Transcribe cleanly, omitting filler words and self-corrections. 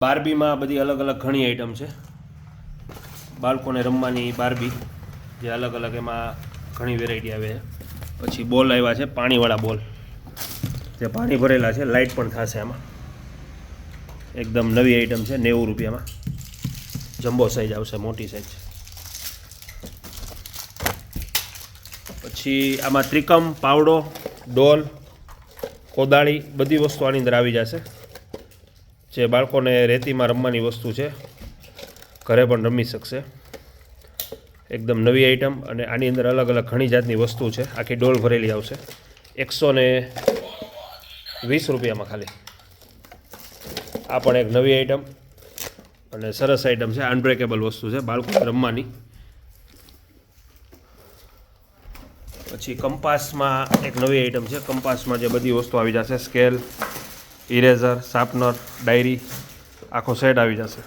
બાર્બીમાં બધી અલગ અલગ ઘણી આઈટમ છે. બાળકોને રમવાની બાર્બી જે અલગ અલગ એમાં ઘણી વેરાયટી આવે છે. પછી બોલ આવ્યા છે, પાણીવાળા બોલ જે પાણી ભરેલા છે, લાઇટ પણ થશે આમાં. એકદમ નવી આઈટમ છે, 90 રૂપિયામાં. જમ્બો સાઇઝ આવશે, મોટી સાઇઝ. પછી આમાં ત્રિકમ, પાવડો, ડોલ, કોદાળી બધી વસ્તુ આની અંદર આવી જશે. જે બાળકોને રેતીમાં રમવાની વસ્તુ છે, ઘરે પણ રમી શકશે. એકદમ નવી આઈટમ અને આની અંદર અલગ અલગ ઘણી જાતની વસ્તુ છે. આખી ડોલ ભરેલી આવશે 120 રૂપિયામાં ખાલી. આ પણ એક નવી આઈટમ અને સરસ આઈટમ છે. અનબ્રેકેબલ વસ્તુ છે બાળકોને રમવાની. પછી કંપાસમાં એક નવી આઈટમ છે. કંપાસમાં જે બધી વસ્તુ આવી જશે, સ્કેલ, ઇરેઝર, શાર્પનર, ડાયરી, આખો સેટ આવી જશે.